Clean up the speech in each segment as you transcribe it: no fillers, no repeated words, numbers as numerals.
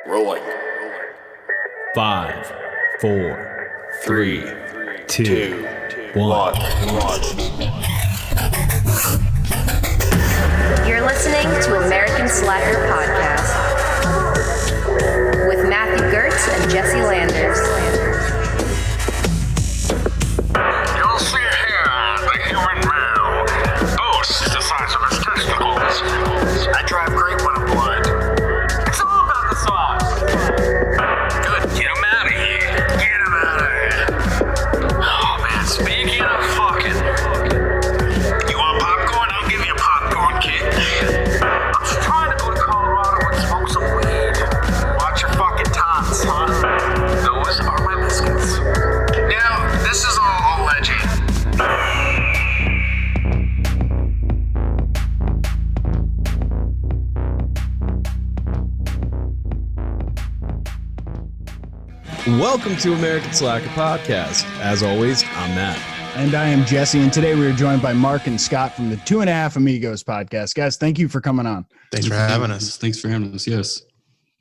Rolling. 5, 4, 3, 2, 1. You're listening to American Slacker Podcast with Matthew Gertz and Jesse Landers. You'll see here the human male boasts the size of his testicles. I drive great when I'm blood. It's all about the sauce. Good, get him out of here. Get him out of here. Oh man, speaking of fucking, you want popcorn? I'll give you a popcorn kit. I'm just trying to go to Colorado and smoke some weed. Watch your fucking tots, huh? Those are my biscuits. Now, this is all alleged. Welcome to American Slacker Podcast. As always, I'm Matt. And I am Jesse, and today we are joined by Mark and Scott from the Half Amigos Podcast. Guys, thank you for coming on. Thanks for having us. Yes.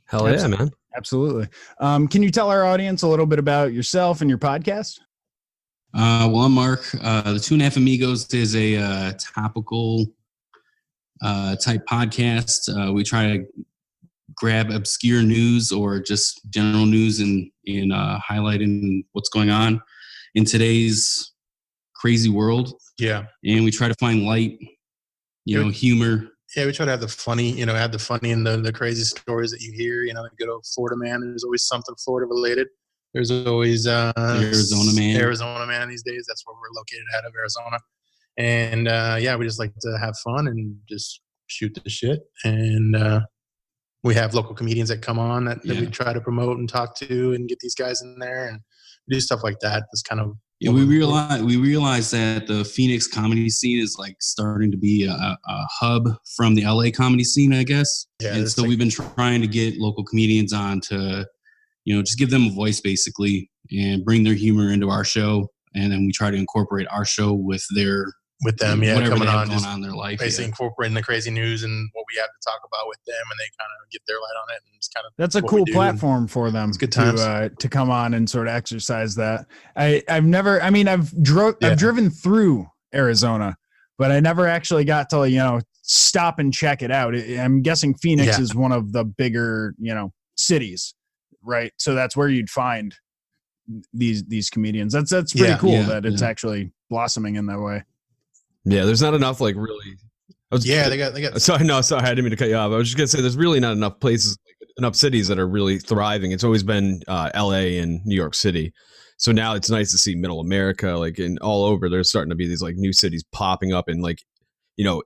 Hell yeah, man. Absolutely. Can you tell our audience a little bit about yourself and your podcast? Well, I'm Mark. The Half Amigos is a topical type podcast. We try to grab obscure news or just general news and highlighting what's going on in today's crazy world. Yeah. And we try to find light, humor. Yeah, we try to have the funny, add the funny in the crazy stories that you hear. The good old Florida man. There's always something Florida related. There's always Arizona man these days. That's where we're located out of, Arizona. And we just like to have fun and just shoot the shit. And we have local comedians that come on that we try to promote and talk to and get these guys in there and do stuff like that. That's kind of we realize that the Phoenix comedy scene is like starting to be a hub from the LA comedy scene, I guess. Yeah, and so we've been trying to get local comedians on to, just give them a voice basically and bring their humor into our show. And then we try to incorporate our show with them, whatever coming on, going on in their life. Basically incorporating the crazy news and what we have to talk about with them, and they kind of get their light on it. And it's kind of that's a cool platform for them. It's good times. To come on and sort of exercise that. I've driven through Arizona, but I never actually got to stop and check it out. I'm guessing Phoenix is one of the bigger cities, right? So that's where you'd find these comedians. That's pretty cool that it's actually blossoming in that way. Yeah, there's not enough they got. Sorry, I didn't mean to cut you off. I was just gonna say there's really not enough places, enough cities that are really thriving. It's always been LA and New York City. So now it's nice to see Middle America, in all over. There's starting to be these new cities popping up, and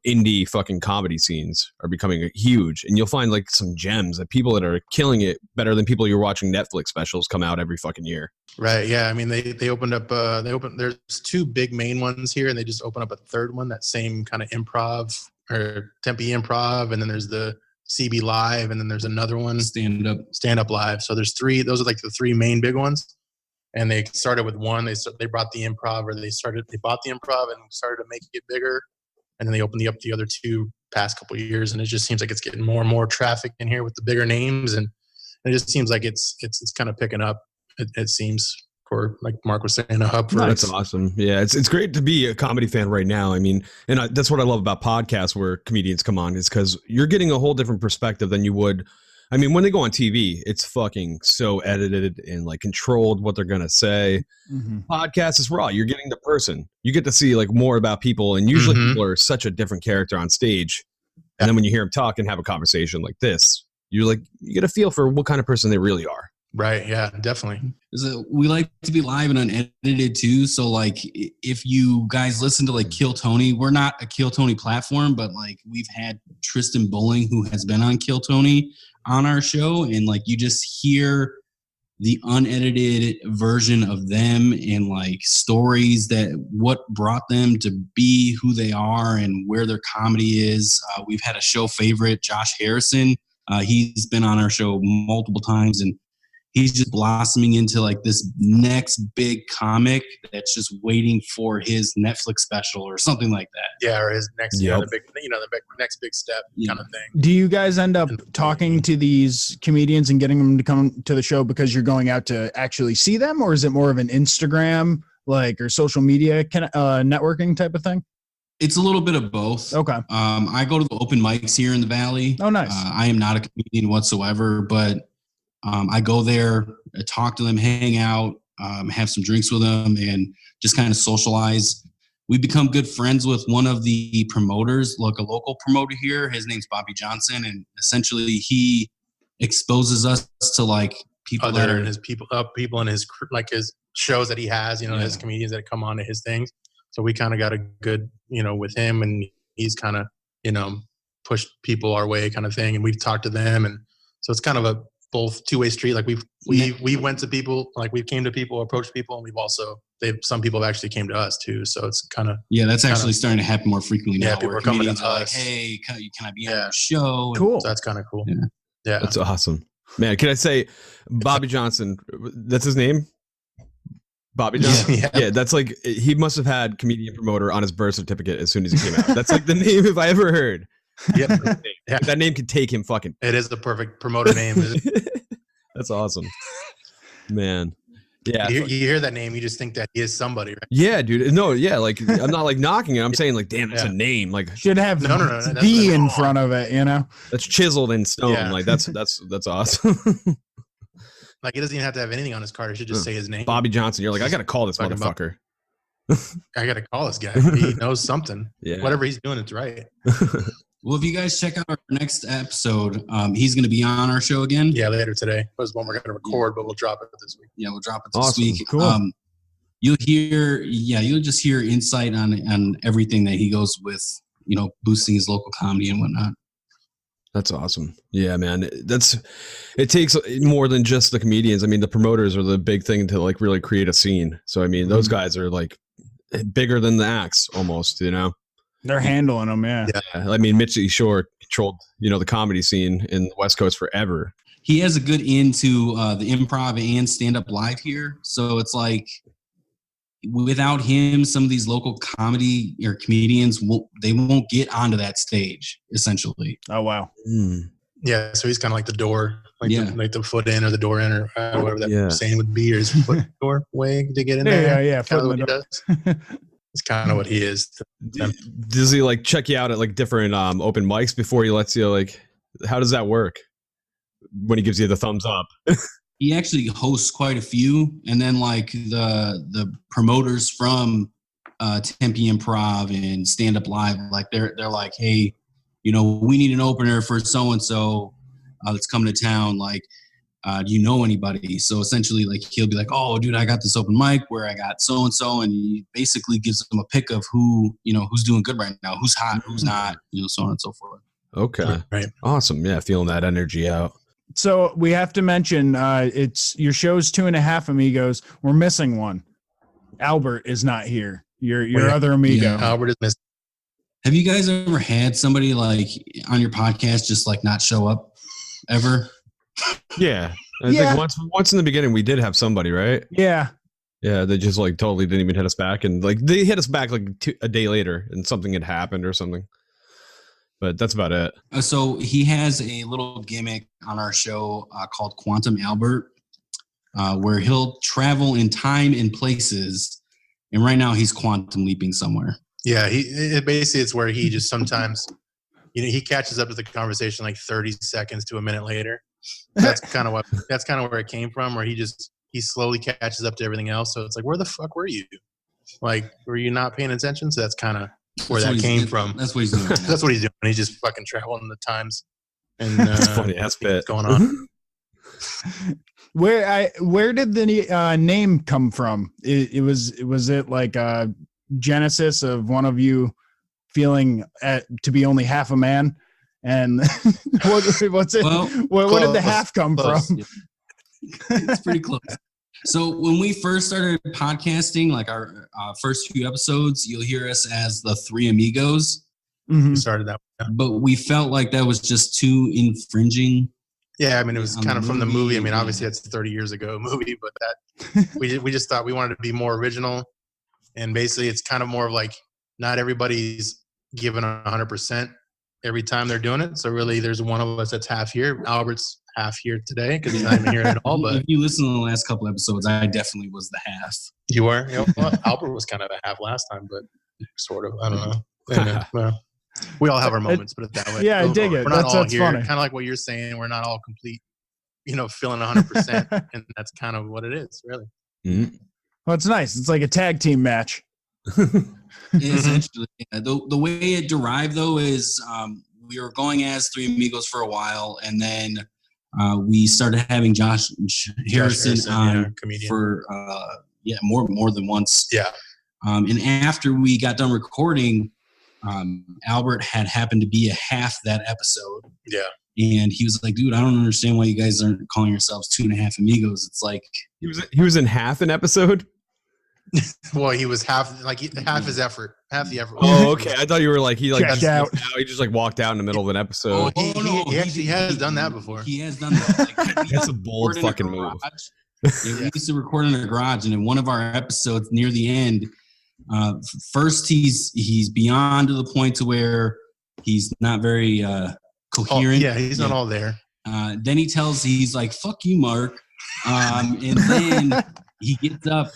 indie fucking comedy scenes are becoming huge. And you'll find some gems that people that are killing it better than people you're watching Netflix specials come out every fucking year. Right. Yeah. I mean, they opened up, there's two big main ones here, and they just opened up a third one, that same kind of improv or Tempe Improv. And then there's the CB Live, and then there's another one, Stand Up Live. So there's three, those are the three main big ones. And they started with one, they brought the improv, or they bought the improv and started to make it bigger. And then they opened up the other two past couple of years, and it just seems like it's getting more and more traffic in here with the bigger names, and it just seems like it's kind of picking up. It seems, for like Mark was saying, a hub for. That's awesome. Yeah, it's great to be a comedy fan right now. I mean, and that's what I love about podcasts where comedians come on, is because you're getting a whole different perspective than you would. I mean, when they go on TV, it's fucking so edited and controlled what they're gonna say. Mm-hmm. Podcast is raw. You're getting the person. You get to see more about people, and usually people are such a different character on stage. And then when you hear them talk and have a conversation like this, you get a feel for what kind of person they really are. Right. Yeah, definitely. We like to be live and unedited too. So if you guys listen to Kill Tony, we're not a Kill Tony platform, but we've had Tristan Bowling, who has been on Kill Tony, on our show, and you just hear the unedited version of them and stories that what brought them to be who they are and where their comedy is. We've had a show favorite, Josh Harrison. He's been on our show multiple times, and he's just blossoming into like this next big comic that's just waiting for his Netflix special or something like that. Yeah, or his next, Yep. the next big step kind of thing. Do you guys end up talking to these comedians and getting them to come to the show because you're going out to actually see them, or is it more of an Instagram or social media networking type of thing? It's a little bit of both. Okay. I go to the open mics here in the Valley. Oh, nice. I am not a comedian whatsoever, but I go there, talk to them, hang out, have some drinks with them, and just kind of socialize. We become good friends with one of the promoters, like a local promoter here. His name's Bobby Johnson, and essentially he exposes us to like people that are in his people in his like his shows that he has, his comedians that come on to his things. So we kind of got a good, with him, and he's kind of, pushed people our way kind of thing, and we've talked to them, and so it's kind of a both two-way street. Like we went to people, like we came to people, approached people, and we've also some people have actually came to us too. So it's kind of that's actually starting to happen more frequently now. Yeah, people are coming to us. Like, hey, can I be on your show? Cool. So that's kind of cool. Yeah, That's awesome, man. Can I say Bobby Johnson? That's his name. Bobby Johnson. Yeah, that's like he must have had comedian promoter on his birth certificate as soon as he came out. That's like the name if I ever heard. Yep. Yeah. That name could take him fucking. It is the perfect promoter name. That's awesome, man. Yeah, you hear that name, you just think that he is somebody, right? Yeah, dude. No, yeah, like I'm not like knocking it. I'm saying like, damn, that's a name. Like should have no, D in front of it, That's chiseled in stone. Yeah. Like that's awesome. Like he doesn't even have to have anything on his card. He should just say his name. Bobby Johnson. You're like, I gotta call this motherfucker. I gotta call this guy. He knows something. Yeah. Whatever he's doing, it's right. Well, if you guys check out our next episode, he's going to be on our show again. Yeah, later today. That was one we're going to record, but we'll drop it this week. Yeah, we'll drop it this Awesome. week. Cool. You'll just hear insight on everything that he goes with, boosting his local comedy and whatnot. That's awesome. Yeah, man. It takes more than just the comedians. I mean, the promoters are the big thing to like really create a scene. So, I mean, those guys are like bigger than the acts almost, They're handling them, yeah. I mean, Mitchie Shore controlled, the comedy scene in the West Coast forever. He has a good into the improv and stand-up live here. So it's like, without him, some of these local comedy or comedians won't get onto that stage, essentially. Oh, wow. Yeah, so he's kind of like the door, like the foot in or the door in or whatever that saying would be, or his foot doorway to get in there. Yeah. Kind of what he does. It's kind of what he is. Does he like check you out at like different open mics before he lets you like? How does that work? When he gives you the thumbs up? He actually hosts quite a few, and then like the promoters from Tempe Improv and Stand Up Live, like they're like, hey, we need an opener for so and so that's coming to town. Like, do you know anybody? So essentially, like he'll be like, oh, dude, I got this open mic where I got so and so, and he basically gives them a pick of who who's doing good right now, who's hot, who's not, so on and so forth. Okay, right, awesome. Yeah, feeling that energy out. So we have to mention it's your show's 2.5 amigos. We're missing one. Albert is not here. Your other amigo. Yeah. Albert is missing. Have you guys ever had somebody like on your podcast just like not show up ever? Yeah, I think once in the beginning we did have somebody, right? Yeah. Yeah, they just like totally didn't even hit us back, and like they hit us back like a day later, and something had happened or something. But that's about it. So he has a little gimmick on our show called Quantum Albert, where he'll travel in time and places. And right now he's quantum leaping somewhere. Yeah, it's where he just sometimes, he catches up to the conversation like 30 seconds to a minute later. That's kind of where it came from, where he slowly catches up to everything else. So it's like, where the fuck were you? Like, were you not paying attention? So that's kind of where that came from. That's what he's doing. That's what he's doing. He's just fucking traveling the times. And funny ass bit going on. Where did the name come from? Was it like a genesis of one of you feeling to be only half a man? And what's it? Well, where did the half come from? It's pretty close. So when we first started podcasting, like our first few episodes, you'll hear us as the Three Amigos. We started that. But we felt like that was just too infringing Yeah, I mean, it was On kind the of from the movie. I mean, yeah. obviously it's a 30 years ago movie, but that we just thought we wanted to be more original. And basically, it's kind of more of like not everybody's giving 100% every time they're doing it. So really, there's one of us that's half here. Albert's half here today because he's not even here at all. But If you listen to the last couple episodes, I definitely was the half. you were. You know, well, Albert was kind of a half last time, but sort of. I don't know. Yeah, well, we all have our moments, put it that way. Yeah, I dig it. We're not all That's here. funny. Kind of like what you're saying. We're not all complete, feeling 100%. And that's kind of what it is, really. Mhm. Well, it's nice. It's like a tag team match. Essentially, yeah. The way it derived though is we were going as Three Amigos for a while, and then we started having Josh Harrison on comedian. for more than once. Yeah. And after we got done recording, Albert had happened to be a half that episode. Yeah. And he was like, dude, I don't understand why you guys aren't calling yourselves 2.5 Amigos. It's like He was in half an episode. Well, he was half his effort, half the effort. Oh, okay. I thought you were like he Checked out. He just like walked out in the middle of an episode. He actually has done that before. He has done that. Like, That's a bold fucking move. Yeah, we used to record in a garage, and in one of our episodes near the end, first he's beyond to the point to where he's not very coherent. He's not all there. Then he's like, "Fuck you, Mark," and then he gets up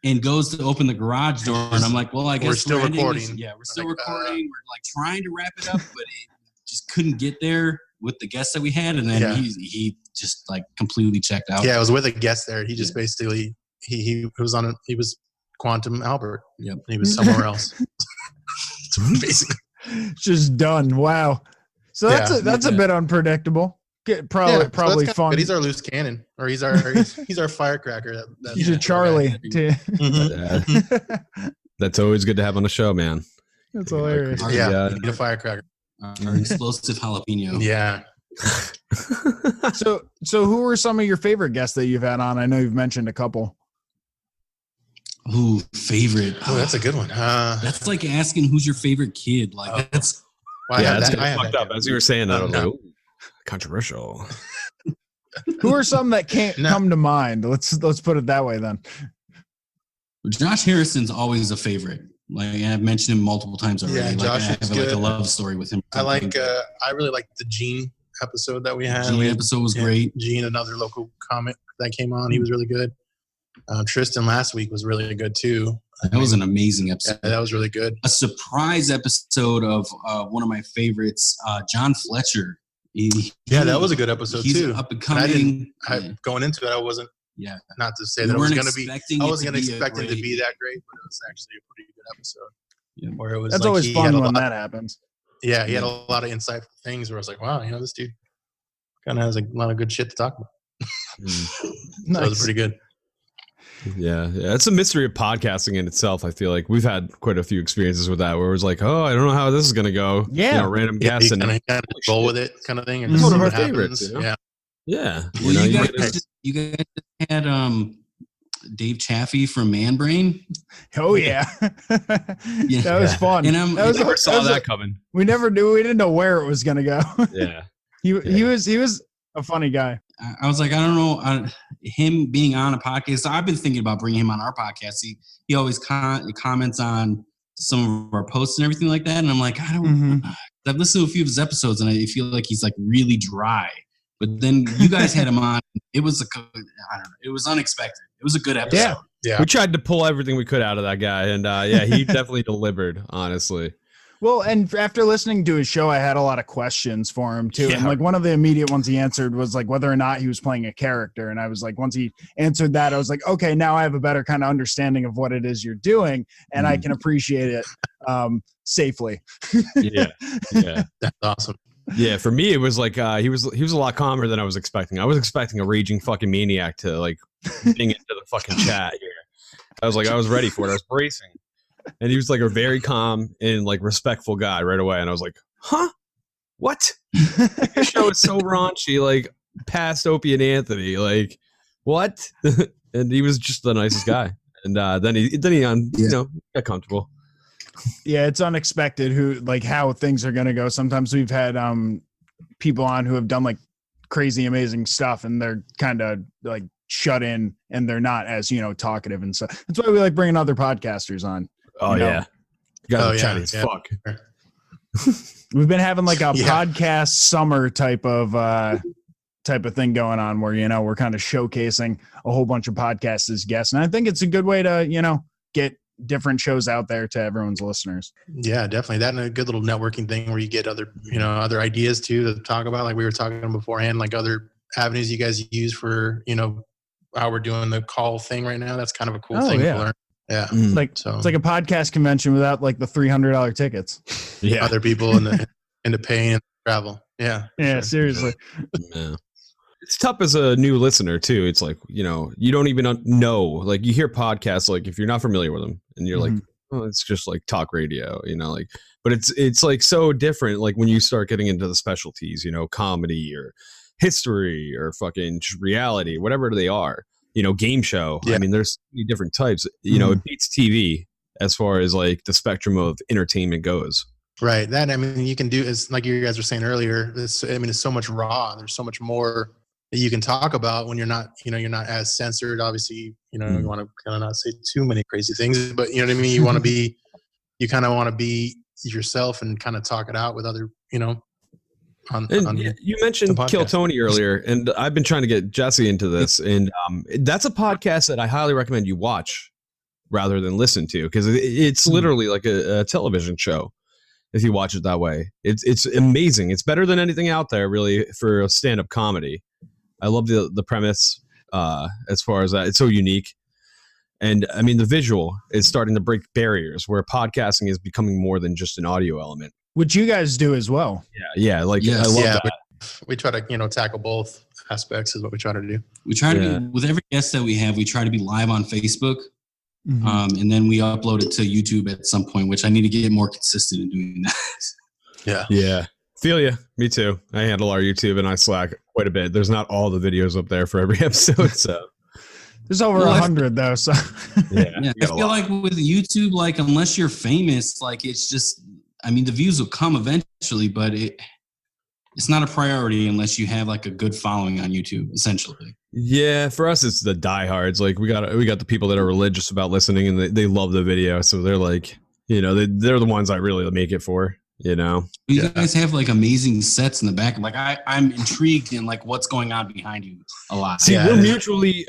and goes to open the garage door, and I'm like, "Well, I guess We're still recording." We're still recording. We're like trying to wrap it up, but it just couldn't get there with the guests that we had, and then he just like completely checked out. Yeah, I was with a guest there. He just basically he was Quantum Albert. Yep. He was somewhere else. Basically. Just done. Wow. So that's a bit unpredictable. Probably so fun. But he's our loose cannon, or he's our firecracker. He's a Charlie. That's always good to have on the show, man. That's hilarious. Yeah, you need a firecracker. Our explosive jalapeno. Yeah. So who are some of your favorite guests that you've had on? I know you've mentioned a couple. Ooh, favorite. Oh, that's a good one. That's like asking who's your favorite kid. Like that's. Well, That's I have fucked that up. kid. As you were saying that, I was No. like, ooh, controversial. Who are some that can't come to mind? Let's put it that way then. Josh Harrison's always a favorite. Like I've mentioned him multiple times already. Yeah, like, Josh I have is like a good. love story with him. I really like the Gene episode that we had. Gene episode was great. Gene, another local comic that came on, he was really good. Tristan last week was really good too. That was an amazing episode. Yeah, that was really good. A surprise episode of one of my favorites, John Fletcher. That was a good episode he's too. Up and And coming. going into it, I wasn't. Yeah. Not to say We that it was weren't going to be. expecting I it wasn't going to be a expect it to great- be that great, but it was actually a pretty good episode. Yeah. Where it was That's like always he had fun a when lot- that happens. Yeah, he had a lot of insightful things where I was like, wow, this dude kind of has a lot of good shit to talk about. So it was pretty good. Yeah, it's a mystery of podcasting in itself. I feel like we've had quite a few experiences with that where it was like, oh, I don't know how this is gonna go. Yeah. Random Yeah, guests you and kind of roll with it, kind of thing. And It's just one of see our what favorites, happens. you know? Yeah, yeah. Well, you guys- guys had Dave Chaffee from Man Brain. Oh yeah. That was fun. And I never saw that coming. We didn't know where it was gonna go. Yeah. He was a funny guy. I was like, I don't know, him being on a podcast. So I've been thinking about bringing him on our podcast. He always comments on some of our posts and everything like that. And I'm like, I've listened to a few of his episodes and I feel like he's like really dry. But then you guys had him on. It was I don't know. It was unexpected. It was a good episode. yeah. We tried to pull everything we could out of that guy, and he definitely delivered. Honestly, Well, and after listening to his show, I had a lot of questions for him too. Yeah. And like one of the immediate ones he answered was like whether or not he was playing a character. And I was like, once he answered that, I was like, okay, now I have a better kind of understanding of what it is you're doing, and I can appreciate it safely. yeah. That's awesome. Yeah, for me, it was like he was a lot calmer than I was expecting. I was expecting a raging fucking maniac to like ding into the fucking chat here. I was ready for it. I was bracing, and he was like a very calm and like respectful guy right away. And I was like, "Huh? What? Like, this show is so raunchy. Like past Opie and Anthony. Like what?" And he was just the nicest guy. And then he got comfortable. Yeah, it's unexpected how things are going to go. Sometimes we've had people on who have done like crazy, amazing stuff, and they're kind of like shut in, and they're not as, talkative and stuff. That's why we like bringing other podcasters on. Oh, yeah. You guys are chatty as fuck. We've been having like a podcast summer type of thing going on where, we're kind of showcasing a whole bunch of podcasts as guests. And I think it's a good way to, get different shows out there to everyone's listeners. Yeah, definitely. That and a good little networking thing where you get other, other ideas too to talk about. Like we were talking beforehand, like other avenues you guys use for, how we're doing the call thing right now. That's kind of a cool thing to learn. Yeah. It's like a podcast convention without like the $300 tickets. Yeah. Other people into paying and travel. Yeah. Yeah. Sure. Seriously. Yeah. It's tough as a new listener too. It's like, you don't even know, like you hear podcasts, like if you're not familiar with them and you're like, oh, it's just like talk radio, but it's like so different. Like when you start getting into the specialties, comedy or history or fucking reality, whatever they are, game show. Yeah. I mean, there's so many different types, it beats TV as far as like the spectrum of entertainment goes. Right. That, I mean, you can do, it's like you guys were saying earlier, it's so much raw. There's so much more that you can talk about when you're not, you're not as censored. Obviously, you want to kind of not say too many crazy things, but you know what I mean? You want to be, you kind of want to be yourself and kind of talk it out with other, you mentioned Kill Tony earlier, and I've been trying to get Jesse into this, and that's a podcast that I highly recommend you watch rather than listen to, because it's literally like a television show. If you watch it that way, it's amazing. It's better than anything out there, really, for a stand-up comedy. I love the premise as far as that. It's so unique. And I mean, the visual is starting to break barriers where podcasting is becoming more than just an audio element. Which you guys do as well. Yeah. I love that. We try to, tackle both aspects is what we try to do. We try to be, with every guest that we have, we try to be live on Facebook. And then we upload it to YouTube at some point, which I need to get more consistent in doing that. Yeah. Feel you. Me too. I handle our YouTube and I Slack quite a bit. There's not all the videos up there for every episode. So there's over 100 though. So I feel like with YouTube, like unless you're famous, like it's just, I mean, the views will come eventually, but it's not a priority unless you have like a good following on YouTube, essentially. Yeah, for us it's the diehards. Like we got the people that are religious about listening and they love the video, so they're like, they're the ones I really make it for. You guys have like amazing sets in the back. Like I'm intrigued in like what's going on behind you a lot. See, we're mutually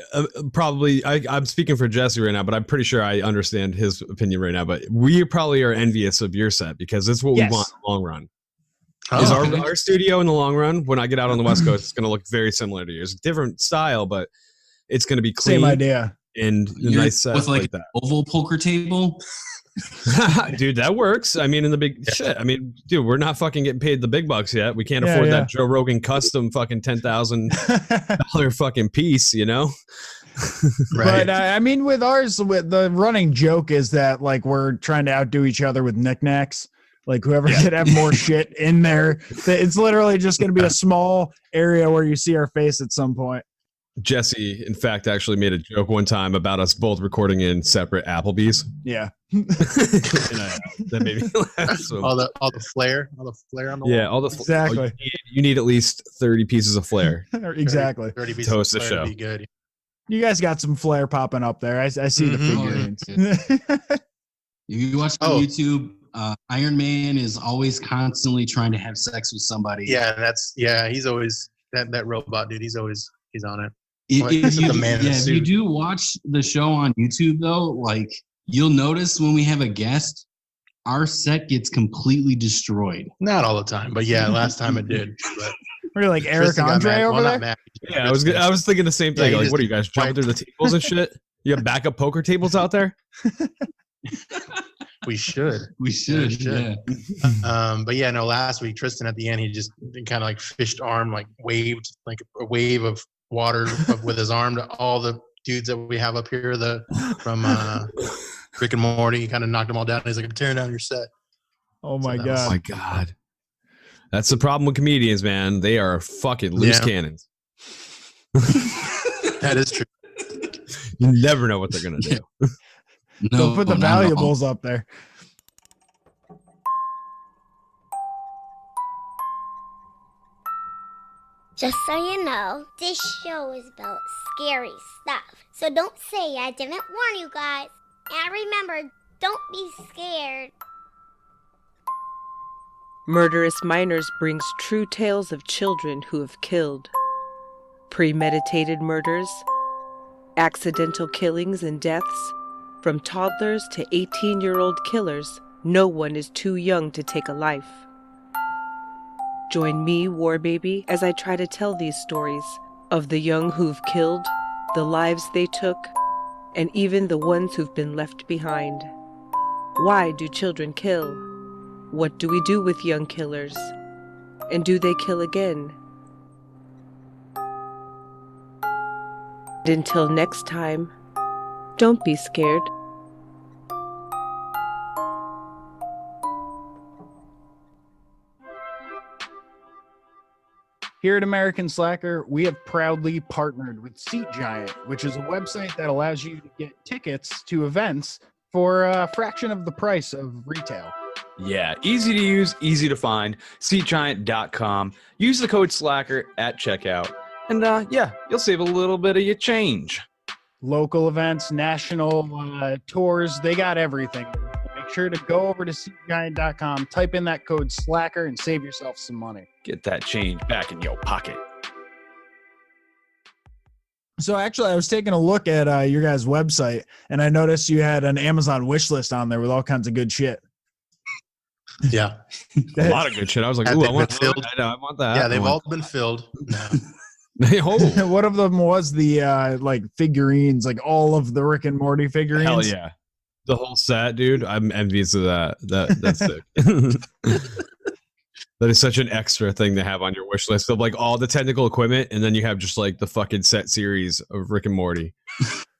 probably. I'm speaking for Jesse right now, but I'm pretty sure I understand his opinion right now. But we probably are envious of your set because it's what we want in the long run. Is our studio in the long run, when I get out on the West Coast, it's going to look very similar to yours. Different style, but it's going to be clean. Same idea. And nice set with like that. Oval poker table. Dude, that works. I mean, in the big shit. I mean, dude, we're not fucking getting paid the big bucks yet. We can't afford that Joe Rogan custom fucking $10,000 fucking piece, Right. But I mean, with ours, with the running joke is that like we're trying to outdo each other with knickknacks. Like whoever could have more shit in there. It's literally just going to be a small area where you see our face at some point. Jesse, in fact, actually made a joke one time about us both recording in separate Applebee's. Yeah. That made me laugh. So. All the flair on the wall. Yeah, exactly. You need at least 30 pieces of flair. Exactly. 30 pieces Toast of the flair show. would be good. You guys got some flair popping up there. I see the figurines. If you watch on YouTube, Iron Man is always constantly trying to have sex with somebody. Yeah, he's always that robot dude. He's on it. If you do watch the show on YouTube though, like you'll notice when we have a guest, our set gets completely destroyed. Not all the time, but yeah, last time it did. But we're like Eric Andre over there. Yeah, I was thinking the same thing. Like, what are you guys jumping through the tables and shit? You have backup poker tables out there? We should. Yeah. But yeah, no, last week Tristan at the end, he just kind of like fished arm, like waved like a wave of water with his arm to all the dudes that we have up here from Rick and Morty. He kind of knocked them all down. He's like, I'm tearing down your set. Oh my God. Oh my God. That's the problem with comedians, man. They are fucking loose cannons. That is true. You never know what they're going to do. Don't put the valuables up there. Just so you know, this show is about scary stuff. So don't say I didn't warn you guys. And remember, don't be scared. Murderous Minors brings true tales of children who have killed. Premeditated murders, accidental killings and deaths, from toddlers to 18-year-old killers, no one is too young to take a life. Join me, War Baby, as I try to tell these stories of the young who've killed, the lives they took, and even the ones who've been left behind. Why do children kill? What do we do with young killers? And do they kill again? Until next time, don't be scared. Here at American Slacker, we have proudly partnered with Seat Giant, which is a website that allows you to get tickets to events for a fraction of the price of retail. Yeah, easy to use, easy to find. SeatGiant.com. Use the code SLACKER at checkout. And yeah, you'll save a little bit of your change. Local events, national tours, they got everything. Make sure to go over to SeatGiant.com, type in that code SLACKER, and save yourself some money. Get that change back in your pocket. So actually, I was taking a look at your guys' website, and I noticed you had an Amazon wish list on there with all kinds of good shit. Yeah. A lot of good shit. I was like, Have ooh, they I want been that. filled? I want that. Yeah, I they've want all been filled. No. that. One of them was the like figurines, like all of the Rick and Morty figurines. Hell yeah. The whole set, dude. I'm envious of that. That's sick. That is such an extra thing to have on your wish list of like all the technical equipment, and then you have just like the fucking set series of Rick and Morty,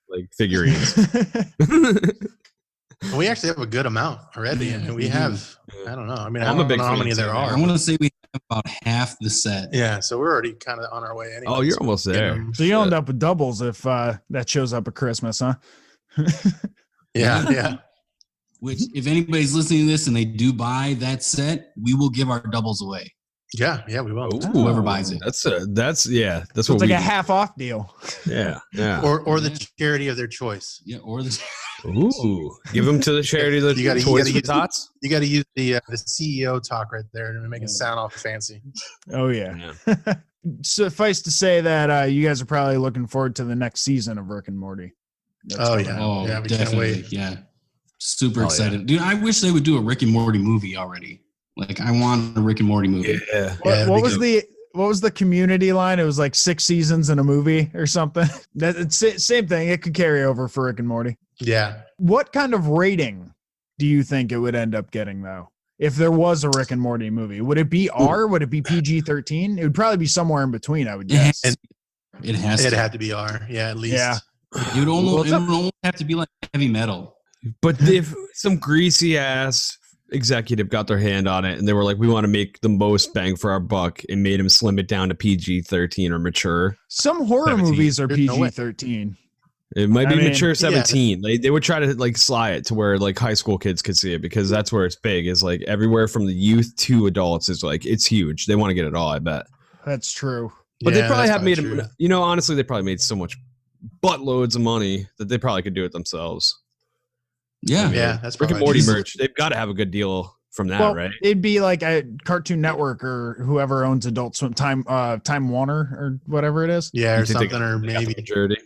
like figurines. We actually have a good amount already. Yeah, I mean, we we do. have, I don't know. I mean, I'm I a don't big know how fan many there too. are. I want to say we have about half the set. Yeah, so we're already kind of on our way anyway. Oh, you're almost there. So you'll end up with doubles if that shows up at Christmas, huh? Yeah, yeah. Which, if anybody's listening to this and they do buy that set, we will give our doubles away. Yeah, we will. Ooh, Whoever buys it. That's So what it's we like a do. half off deal. Yeah. Or the charity of their choice. Yeah, or the Ooh, give them to the charity that You gotta- you toys gotta for use- tots. You got to use the CEO talk right there and make it sound all fancy. Oh yeah. Suffice to say that you guys are probably looking forward to the next season of Rick and Morty. That's Oh, coming yeah. out. Oh, Yeah, we can't definitely. wait. Yeah. Super Oh, excited. Dude, I wish they would do a Rick and Morty movie already. Like, I want a Rick and Morty movie. Yeah. Yeah, What it'd was be what was the Community line? It was like 6 seasons in a movie or something. Same thing. It could carry over for Rick and Morty. Yeah. What kind of rating do you think it would end up getting though? If there was a Rick and Morty movie, would it be R? Would it be PG-13? It would probably be somewhere in between, I would guess. It has It to. had to be R. Yeah, at least. Yeah. It would almost have to be like heavy metal. But if some greasy ass executive got their hand on it and they were like, we want to make the most bang for our buck and made him slim it down to PG-13 or mature. Some horror 17. movies are There's no way. PG-13. It might be I mean, mature 17. They would try to like slide it to where like high school kids could see it because that's where it's big. Is like everywhere from the youth to adults is like it's huge. They want to get it all, I bet. That's true. But they Yeah, probably that's have made true. them. You know, honestly, they probably made so much buttloads of money that they probably could do it themselves. Yeah. Yeah, that's Rick and probably Morty true. merch. They've got to have a good deal from that, Well, right? it'd be like a Cartoon Network or whoever owns Adult Swim, Time Warner or whatever it is. Yeah, or You think they something, or They got the maybe. majority.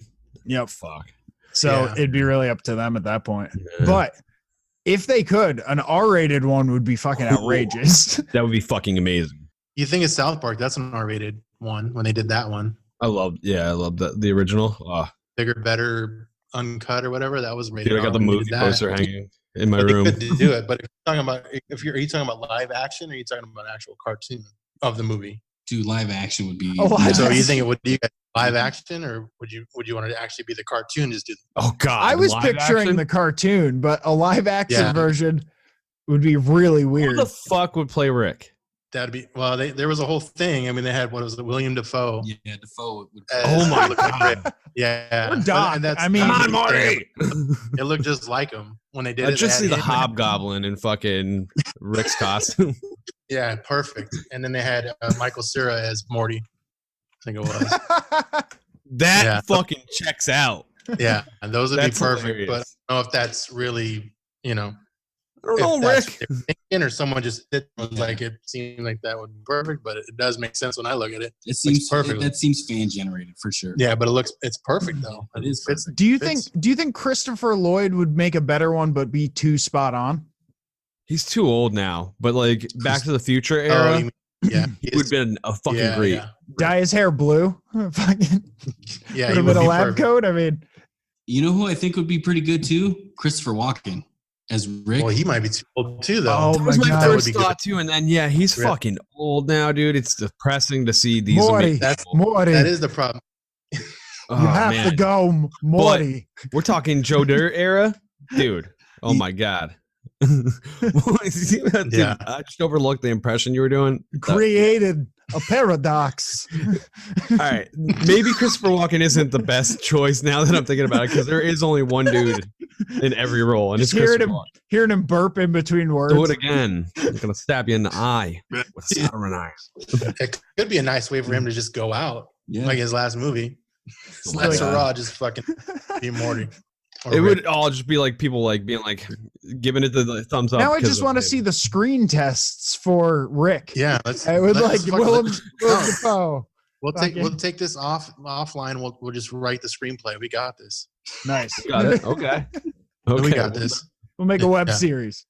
Yep. Fuck. So Yeah. it'd be really up to them at that point. Yeah. But if they could, an R-rated one would be fucking outrageous. That would be fucking amazing. You think of South Park? That's an R-rated one when they did that one. I love that the original. Oh, Bigger, better, uncut or whatever. That was rated. dude, I got R the when they movie did that. poster hanging in my But they room. couldn't do it. But if you're talking about, are you talking about live action or are you talking about an actual cartoon of the movie? Dude, live action would be. Oh, live So action. you think it would be live action, or would you want to actually be the cartoon? Just do Oh God, I was live picturing action? the cartoon, but a live action Yeah. version would be really Who weird. the fuck would play Rick? that'd be well. There was a whole thing. I mean, they had what was it, William Dafoe. Yeah, Defoe would. as Oh my looking God. Rick. Yeah, Or but- Doc. and that's I mean- Come not on, Marty. Marty. It looked just like him when they did I it. just They see had the him and- Hobgoblin in fucking Rick's costume. Yeah, perfect. And then they had Michael Cera as Morty. think it was. That fucking checks out. Yeah, and those would be That's perfect. hilarious. But I don't know if that's really, I don't if know, that's Rick. what they're thinking, or someone just did like it seemed like that would be perfect, but it does make sense when I look at it. It seems perfect. That seems fan generated for sure. Yeah, but it's perfect though. It is Fits- perfect. Do you fits. think Christopher Lloyd would make a better one, but be too spot on? He's too old now, but like Back to the Future Oh, era, you mean- yeah, he would have been a fucking yeah, great. Yeah, Dye his hair blue? Fucking yeah put he him would in a be lab perfect. coat? I mean, You know who I think would be pretty good too? Christopher Walken as Rick. Well, he might be too old too, though. Oh That was my my God. That would first be good. thought too, and then he's Really? fucking old now, dude. It's depressing to see these. Morty, amazing That's- people. Morty, That is the problem. Oh, you have man. to go, Morty. We're talking Joe Dirt era, dude. Oh my god. Dude, Yeah. I just overlooked the impression you were doing. Created a paradox. All right, maybe Christopher Walken isn't the best choice now that I'm thinking about it, because there is only one dude in every role, and it's Hearing Christopher him, Walken. hearing him burp in between words. Do it again. I'm gonna stab you in the eye with soldering iron. It could be a nice way for him to just go out, Yeah. like his last movie. His Oh my last God. hurrah, just fucking be Morty. Or It Rick. would all just be like people like being like giving it the thumbs up. Now I because just of want to it. see the screen tests for Rick. Yeah, I would like fucking- Willem no, Dafoe. we'll take this offline. We'll just write the screenplay. We got this. Nice. Got it. Okay. Okay. We got this. We'll make a web Yeah. series.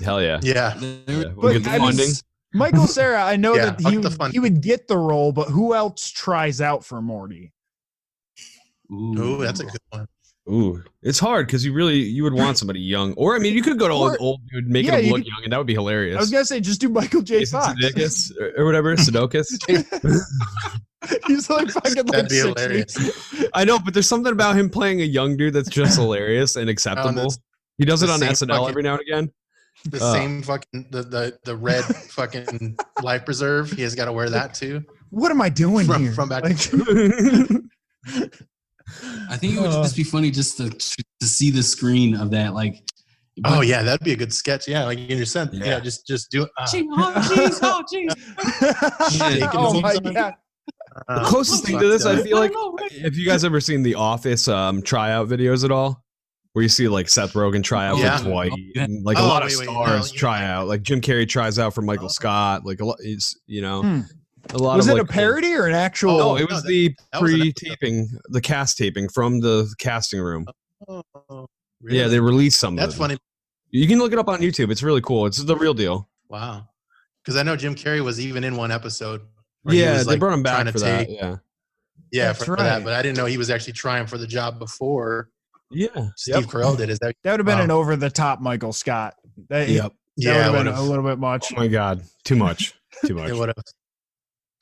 Hell yeah. Yeah. There- Yeah, But we'll get the I mean, funding. Michael Cera, I know Yeah, that fuck the fun. he would get the role, but who else tries out for Morty? Ooh, that's a good one. Ooh, it's hard because you would want somebody young, or I mean, you could go to Or- old dude, making Yeah, him you look could- young, and that would be hilarious. I was gonna say just do Michael J. Jason Fox. Sudeikis or whatever, Sudeikis. He's like fucking like That'd be 60. hilarious. I know, but there's something about him playing a young dude that's just hilarious and acceptable. that's He does it the on same SNL fucking- every now and again. The same fucking the red fucking life preserve. He has got to wear that too. What am I doing From- here? from back- Like, I think it would just be funny just to see the screen of that. Like, Oh yeah, that'd be a good sketch. Yeah, like in your sense. Yeah. Yeah, just do it. oh jeez. oh my god! The closest thing to this, I feel like, have you guys ever seen the Office tryout videos at all? Where you see like Seth Rogen try out Yeah. for Dwight, Yeah. and like a Oh, lot of wait, stars no, try out. Like Jim Carrey tries out for Michael Scott. Like a lot, it's a lot. Was of it like, a parody or an actual? No, Oh, it no, was that- the that was an pre-taping, the cast taping from the casting room. Oh, Yeah, they released some. That's of them. funny. You can look it up on YouTube. It's really cool. It's the real deal. Wow. Because I know Jim Carrey was even in one episode. where he Yeah, was, they like, brought him back trying to for that. take- Yeah. Yeah, That's for right. that. But I didn't know he was actually trying for the job before Yeah. Steve Carell did. Is that? That would have been Wow. an over the top Michael Scott. That, Yep. that Yeah, would have it been a would've. little bit much. Oh my God. Too much. Too much. It would have.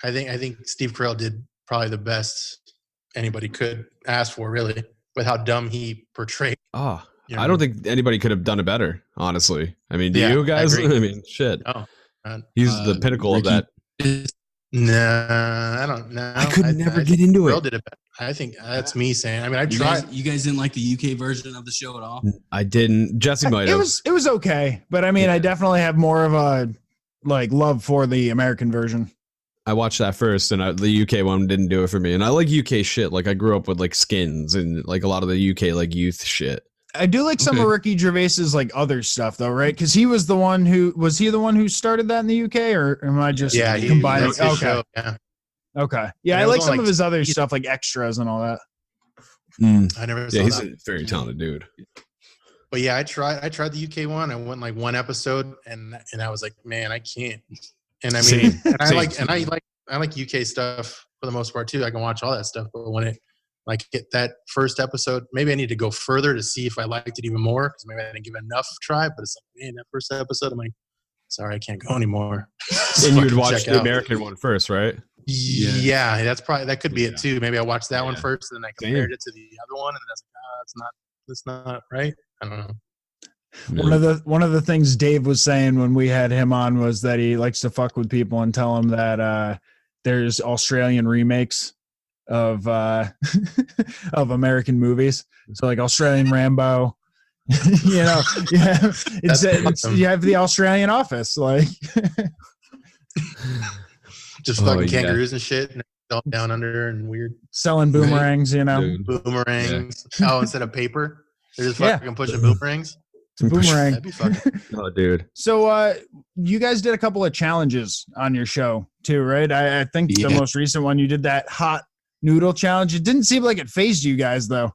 I think Steve Carell did probably the best anybody could ask for, really, with how dumb he portrayed. Oh, you know? I don't think anybody could have done it better, honestly. I mean, do Yeah, you I guys? agree. I mean, shit. Oh, man. He's the pinnacle of that. Nah, I don't know. I could never I get think into Carell it. did it better. I think that's me saying. I mean, I You tried. guys didn't like the UK version of the show at all? I didn't. Jesse might It have. was okay, but I mean, I definitely have more of a like love for the American version. I watched that first, and the UK one didn't do it for me. And I like UK shit. Like I grew up with like Skins and like a lot of the UK like youth shit. I do like some of Okay. Ricky Gervais's like other stuff though, right? Because he was the one who started that in the UK, or am I just Yeah, combining? that's his Okay, show. Yeah, okay, yeah, And I it was like on, some like, of his other stuff, like extras and all that. I never saw Yeah, he's that. a very talented dude. But yeah, I tried the UK one. I went like one episode, and I was like, man, I can't. And I mean, Same. and I Same. like UK stuff for the most part too. I can watch all that stuff, but when it like get that first episode, maybe I need to go further to see if I liked it even more, because maybe I didn't give it enough try. But it's like, man, that first episode, I'm like, sorry, I can't go anymore. And you would Fucking watch check the out. American one first, right? Yeah, that could be Yeah. it too. Maybe I watched that one Yeah. first, and then I compared it to the other one, and I was like, that's not right. I don't know. One of the things Dave was saying when we had him on was that he likes to fuck with people and tell them that there's Australian remakes of of American movies. So like Australian Rambo, you know, you have the Australian Office, like Just Oh, fucking yeah. kangaroos and shit. And all down under and weird. Selling boomerangs, you know. Dude. Boomerangs. Oh, instead of paper, they're just fucking pushing boomerangs. Boomerang. That'd be fucking. Oh, dude. So you guys did a couple of challenges on your show too, right? I think the most recent one, you did that hot noodle challenge. It didn't seem like it phased you guys though.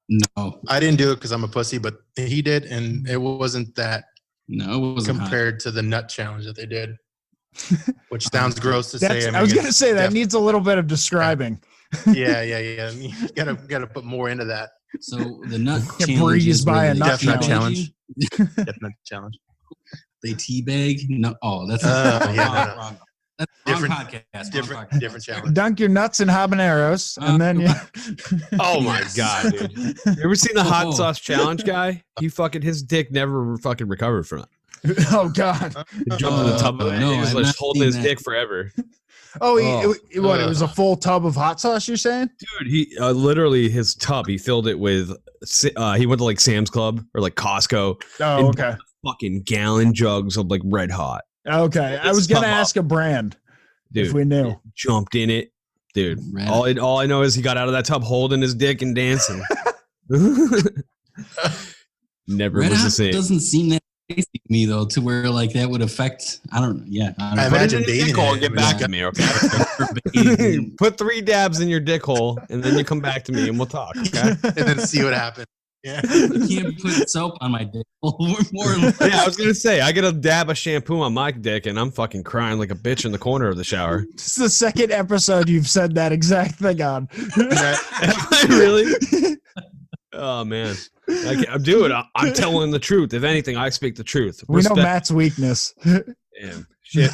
No, I didn't do it because I'm a pussy, but he did, and it wasn't that. No, it wasn't compared to the nut challenge that they did, which sounds gross to say. I was gonna say that needs a little bit of describing. Yeah. You gotta put more into that. So the nut Get challenge breezed is by where a they nut Death nut teabag challenge. you. Death nut challenge. They teabag. No, that's no. That's Different- wrong podcast. Different challenge. Dunk your nuts in habaneros, and then you. Oh my god, dude! You ever seen the hot sauce challenge guy? His dick never fucking recovered from it. Oh god. He jumped in the tub of it. no, He was I've like not holding seen his that. dick forever. Oh, it was a full tub of hot sauce. You're saying? Dude, he literally his tub. He filled it with. He went to like Sam's Club or like Costco. Oh, and okay. Fucking gallon jugs of like Red Hot. Okay, I was gonna ask a brand Dude, if we knew. jumped in it, dude. Red. All I know is he got out of that tub holding his dick and dancing. Never Red was the Hot same. doesn't seem that tasty to me though, to where like that would affect. I don't know. Yeah, I don't I know. imagine Put it in bathing your dick hole in and it. get back to me, okay? Put 3 dabs in your dick hole, and then you come back to me, and we'll talk. Okay? and then see what happens. Yeah. You can't put soap on my dick. Yeah, I was gonna say I get a dab of shampoo on my dick, and I'm fucking crying like a bitch in the corner of the shower. This is the second episode you've said that exact thing on. Am I really? Oh man, dude, I'm telling the truth. If anything, I speak the truth. We know Matt's weakness. Damn.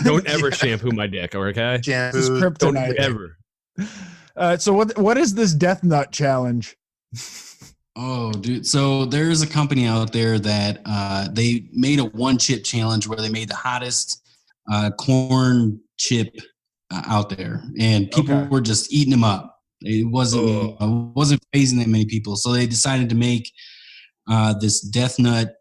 Don't ever shampoo my dick, okay? This is Shampoo. Don't kryptonite. ever. So what is this death nut challenge? Oh, dude. So there's a company out there that they made a one chip challenge where they made the hottest corn chip out there, and people were just eating them up. It wasn't phasing that many people. So they decided to make this death nut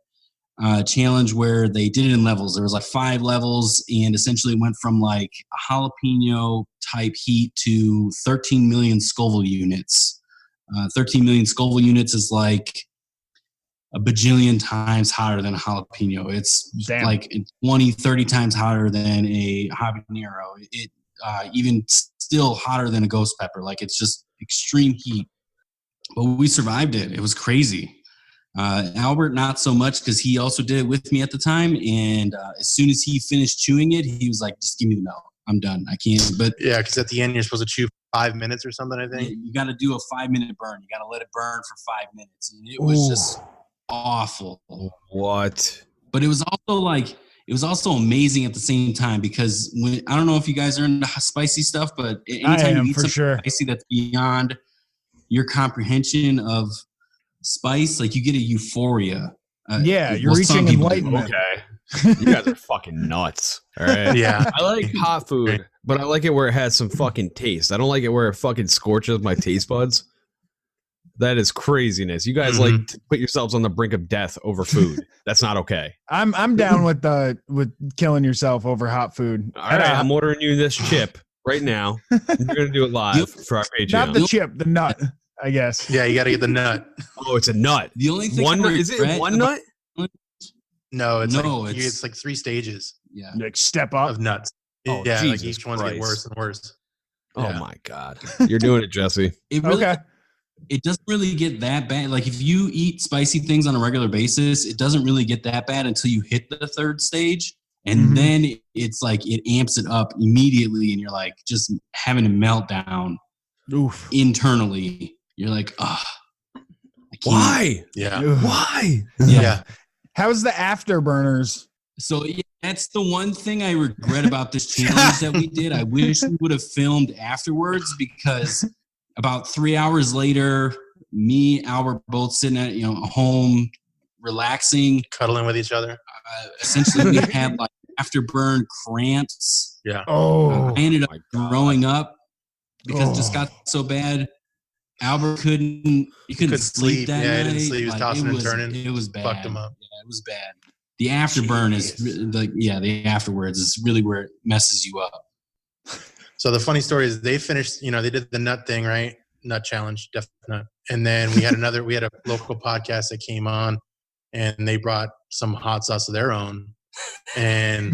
challenge where they did it in levels. There was like 5 levels, and essentially went from like a jalapeno type heat to 13 million Scoville units. 13 million Scoville units is like a bajillion times hotter than a jalapeno. It's like 20, 30 times hotter than a habanero. It even still hotter than a ghost pepper. Like it's just extreme heat. But we survived it. It was crazy. Albert, not so much, because he also did it with me at the time. And as soon as he finished chewing it, he was like, just give me the milk. I'm done. I can't. But Yeah, because at the end you're supposed to chew 5 minutes or something, I think. you got to do a 5-minute burn. You got to let it burn for 5 minutes. And it was just awful. What? But it was also amazing at the same time, because when I don't know if you guys are into spicy stuff, but anytime you eat something spicy that's beyond your comprehension of spice, like you get a euphoria. You're reaching enlightenment. Okay. You guys are fucking nuts. All right. Yeah. I like hot food, but I like it where it has some fucking taste. I don't like it where it fucking scorches my taste buds. That is craziness. You guys like to put yourselves on the brink of death over food. That's not okay. I'm down with killing yourself over hot food. All right, I'm ordering you this chip right now. You're gonna do it live for our Patreon. Not the chip, the nut, I guess. Yeah, you got to get the nut. Oh, it's a nut. The only thing One nut? Is it one nut? No, it's it's like 3 stages yeah. Like step up. of nuts. Oh, yeah, like Jesus each one's get Christ. worse and worse. Oh Yeah. my god, you're doing it, Jesse. It really, Okay. It doesn't really get that bad. Like if you eat spicy things on a regular basis, it doesn't really get that bad until you hit the 3rd stage. And then it's like it amps it up immediately, and you're like just having a meltdown internally. You're like, Why? Yeah. Why? Yeah. How's the afterburners? So yeah, that's the one thing I regret about this challenge that we did. I wish we would have filmed afterwards, because about 3 hours later, me, Albert, both sitting at home, relaxing, Cuddling with each other. Essentially, we had like afterburn cramps. Yeah. Oh, I ended up throwing up because it just got so bad. Albert couldn't sleep that Yeah, night. he didn't sleep. He was tossing and turning. It was bad. Fucked him up. Yeah, it was bad. The afterburn is the afterwards is really where it messes you up. So the funny story is they finished, they did the nut thing, right? Nut challenge, definitely nut. And then we had a local podcast that came on and they brought some hot sauce of their own. And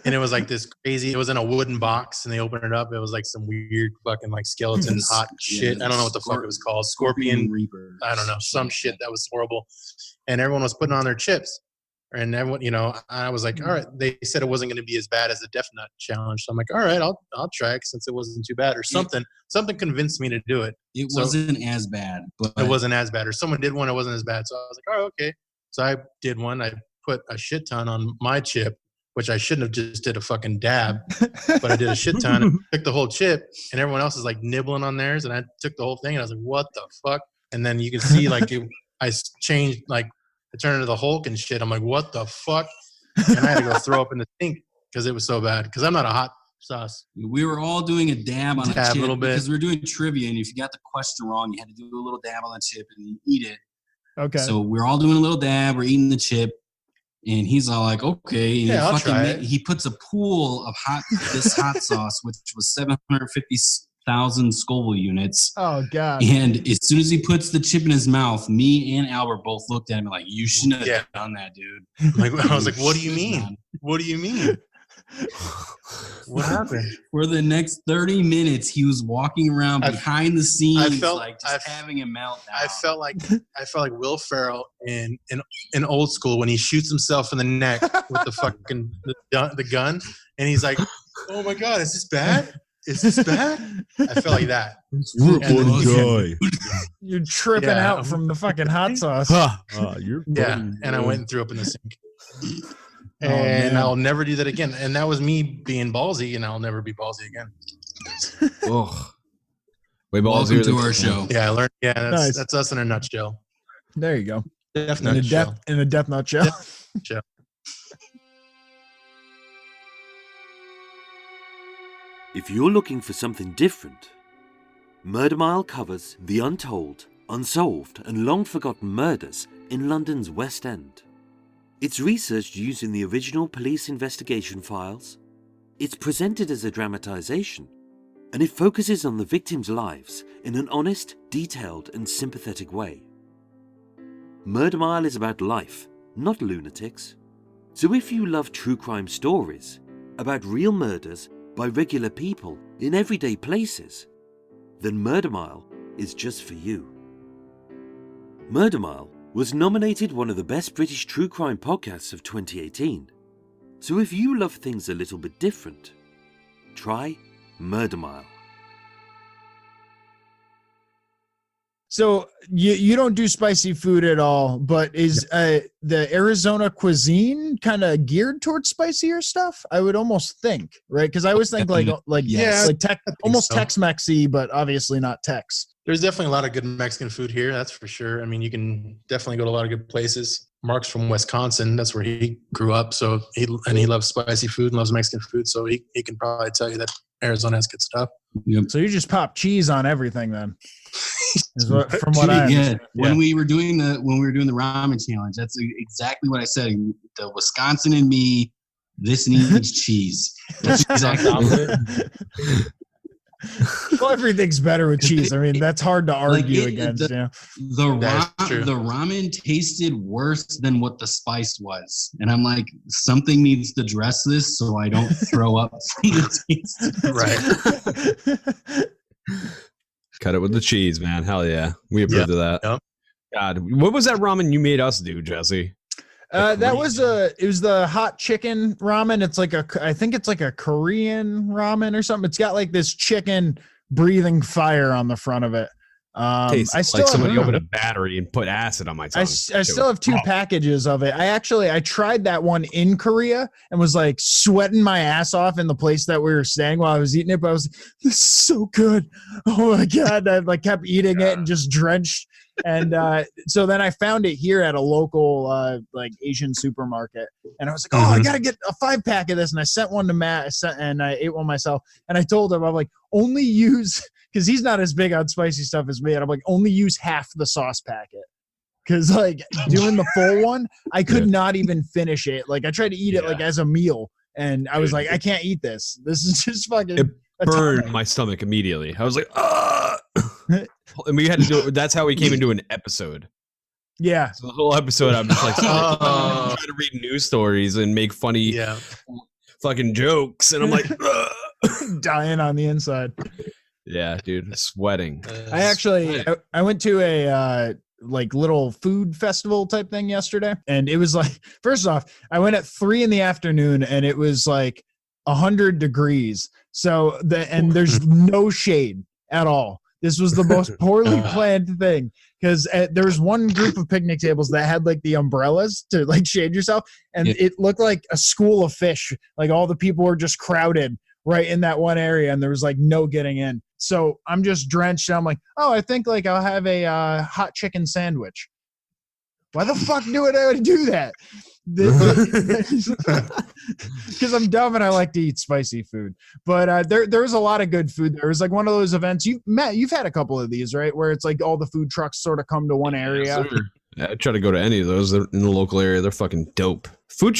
and it was like this crazy, it was in a wooden box and they opened it up. It was like some weird fucking like skeleton hot shit. I don't know what the fuck it was called. Scorpion Reaper. I don't know. Some shit that was horrible. And everyone was putting on their chips. And everyone, I was like, all right, they said it wasn't going to be as bad as the Death Nut Challenge. So I'm like, all right, I'll try it since it wasn't too bad or something. Something convinced me to do it. It wasn't as bad. But it wasn't as bad. Or someone did one, it wasn't as bad. So I was like, oh, okay. So I did one. I put a shit ton on my chip, which I shouldn't have just did a fucking dab, but I did a shit ton and took the whole chip and everyone else is like nibbling on theirs. And I took the whole thing and I was like, what the fuck? And then you can see like I changed, like I turned into the Hulk and shit. I'm like, what the fuck? And I had to go throw up in the sink because it was so bad. Because I'm not a hot sauce. We were all doing a dab on a chip a little bit. Because we were doing trivia. And if you got the question wrong, you had to do a little dab on the chip and you eat it. Okay. So we're all doing a little dab. We're eating the chip. And he's all like, okay. And I'll try it. He puts a pool of hot sauce, which was 750,000 Scoville units. Oh, God. And as soon as he puts the chip in his mouth, me and Albert both looked at him like, you shouldn't have done that, dude. I was like, what do you mean? What do you mean? What happened? For the next 30 minutes, he was walking around behind the scenes, having a meltdown. I felt like Will Ferrell in Old School when he shoots himself in the neck with the fucking the gun, and he's like, "Oh my God, is this bad? Is this bad?" I felt like that. You're tripping out from the fucking hot sauce. And I went and threw up in the sink. And I'll never do that again. And that was me being ballsy, and I'll never be ballsy again. Oh, way ballsier. Welcome to our show. Yeah, I learned. Yeah, that's us in a nutshell. There you go. Death nutshell. In a death nutshell. If you're looking for something different, Murder Mile covers the untold, unsolved, and long-forgotten murders in London's West End. It's researched using the original police investigation files, it's presented as a dramatisation, and it focuses on the victims' lives in an honest, detailed, and sympathetic way. Murder Mile is about life, not lunatics. So if you love true crime stories about real murders by regular people in everyday places, then Murder Mile is just for you. Murder Mile was nominated one of the best British true crime podcasts of 2018. So if you love things a little bit different, try Murder Mile. So you don't do spicy food at all, but is the Arizona cuisine kind of geared towards spicier stuff? I would almost think, right? Because I always think almost Tex-Mex-y, but obviously not Tex. There's definitely a lot of good Mexican food here, that's for sure. I mean, you can definitely go to a lot of good places. Mark's from Wisconsin, that's where he grew up, so he loves spicy food and loves Mexican food, so he can probably tell you that Arizona has good stuff. Yep. So you just pop cheese on everything then. From what I understand. When we were doing the ramen challenge, that's exactly what I said. The Wisconsin and me, this needs cheese. That's exactly opposite. Well, everything's better with cheese. I mean, that's hard to argue against. The ramen tasted worse than what the spice was, and I'm like, something needs to address this so I don't throw up from the taste. Right. Cut it with the cheese, man. Hell yeah, we approve of that. Yep. God, what was that ramen you made us do, Jesse? It was the hot chicken ramen. It's like I think it's like a Korean ramen or something. It's got like this chicken breathing fire on the front of it. I still like somebody opened a battery and put acid on my tongue. I still have 2 packages of it. I tried that one in Korea and was like sweating my ass off in the place that we were staying while I was eating it. But I was like, this is so good. Oh my God. I like kept eating it and just drenched. And so then I found it here at a local like Asian supermarket, and I was like, I gotta get a 5-pack of this. And I sent one to Matt, and I ate one myself. And I told him, I'm like, only use, because he's not as big on spicy stuff as me. And I'm like, only use half the sauce packet, because like doing the full one, I could not even finish it. Like I tried to eat it like as a meal, and I was like, I can't eat this. This is just fucking. It burned my stomach immediately. I was like, and we had to do it. That's how we came into an episode. Yeah. So the whole episode, I'm just like, trying to read news stories and make funny fucking jokes. And I'm like, dying on the inside. Yeah, dude, sweating. I went to a like little food festival type thing yesterday. And it was like, first off, I went at 3 p.m. and it was like 100 degrees. So there's no shade at all. This was the most poorly planned thing because there was one group of picnic tables that had like the umbrellas to like shade yourself. And it looked like a school of fish. Like all the people were just crowded right in that one area and there was like no getting in. So I'm just drenched. And I'm like, oh, I think like I'll have a hot chicken sandwich. Why the fuck do I do that? Because I'm dumb and I like to eat spicy food. But there was a lot of good food. There was like one of those events. You've had a couple of these, right? Where it's like all the food trucks sort of come to one area. I try to go to any of those in the local area. They're fucking dope. Food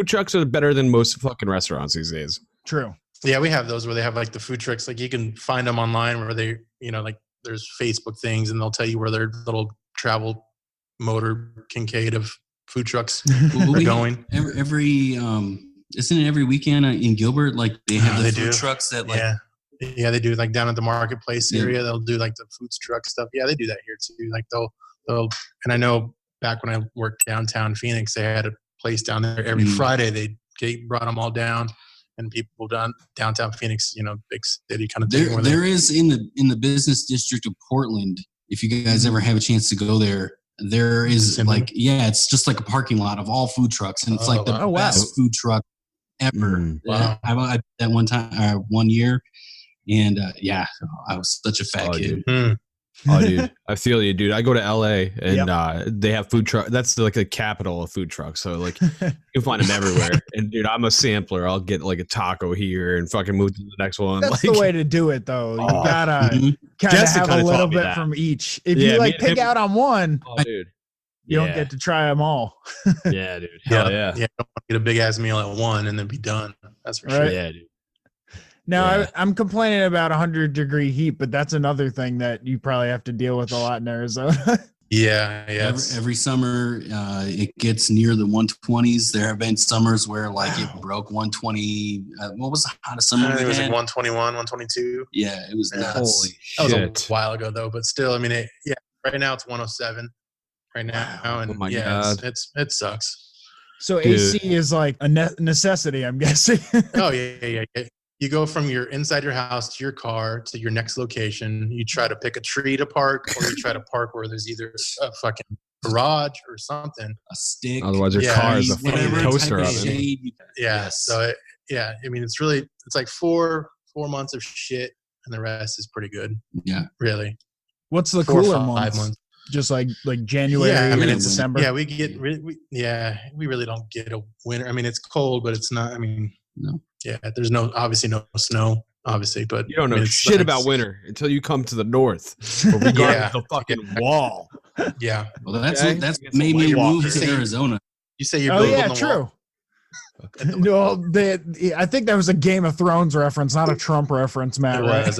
trucks are better than most fucking restaurants these days. True. Yeah, we have those where they have like the food trucks. Like you can find them online where they, like there's Facebook things and they'll tell you where their little travel motorcade of food trucks are going. Every isn't it every weekend in Gilbert? Like they have the food trucks that like. Yeah, they do like down at the marketplace area. They'll do like the food truck stuff. Yeah, they do that here too. Like they'll and I know back when I worked downtown Phoenix, they had a place down there every Friday. They brought them all down. And people downtown Phoenix, big city kind of thing. There is in the business district of Portland. If you guys ever have a chance to go there, there is like it's just like a parking lot of all food trucks, and it's like the best food truck ever. Wow! I that one year, and I was such a fat kid. Dude. Oh, dude, I feel you, dude. I go to LA and they have food truck. That's like the capital of food trucks. So like you find them everywhere. And dude, I'm a sampler. I'll get like a taco here and fucking move to the next one. That's the way to do it, though. You gotta kind of have a little bit from each. If you like pick out on one, dude, you don't get to try them all. Yeah, dude. Hell yeah. Yeah, don't get a big ass meal at one and then be done. That's for sure. Yeah, dude. Now, I'm complaining about 100-degree heat, but that's another thing that you probably have to deal with a lot in Arizona. Yeah. Every summer, it gets near the 120s. There have been summers where like it broke 120. What was the hottest summer? It was like 121, 122. Yeah, it was nuts. Holy that was a while ago though, but still, I mean, right now it's 107 right now. And God. it sucks. So dude. AC is like a necessity, I'm guessing. Oh yeah. You go from inside your house to your car to your next location. You try to pick a tree to park, or you try to park where there's either a fucking garage or something. A stick. Otherwise, your car is a fucking toaster oven. Yeah. So, I mean, it's like 4 months of shit, and the rest is pretty good. Yeah. Really. What's the cooler months? Just like January and December? Yeah, we really don't get a winter. I mean, it's cold, but it's not, no. Yeah, there's obviously no snow, obviously, but you don't know shit about winter until you come to the north. Where we got the fucking wall. Yeah. Well, that's made me move to Arizona. You say you're building the true. No, I think that was a Game of Thrones reference, not a Trump reference, Matt. Right? No.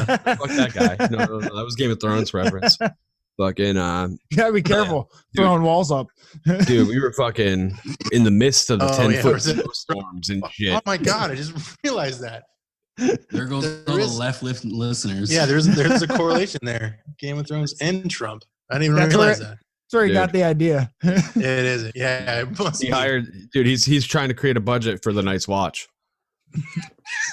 Fuck that guy. No, that was Game of Thrones reference. Fucking you gotta be careful throwing walls up. Dude, we were fucking in the midst of the 10-foot storms and shit. Oh my god, I just realized that. There goes all the left listeners. Yeah, there's a correlation there. Game of Thrones and Trump. I didn't even realize that. That's where he got the idea. It is. Yeah, he hired. Dude, he's trying to create a budget for the Night's Watch.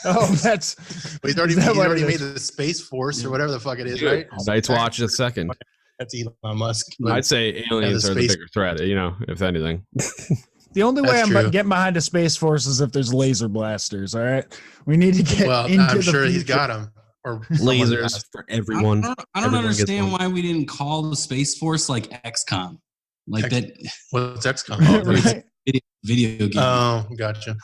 Oh, that's. Well, he's already made the Space Force or whatever the fuck it is, right? Night's Watch is second. That's Elon Musk. I'd say aliens are the bigger threat, if anything. The only way I'm getting behind a Space Force is if there's laser blasters, all right? We need to get into I'm sure he's got them. Or lasers for everyone. I don't understand why we didn't call the Space Force like XCOM. Like that. What's XCOM? Right? Video game. Oh, gotcha.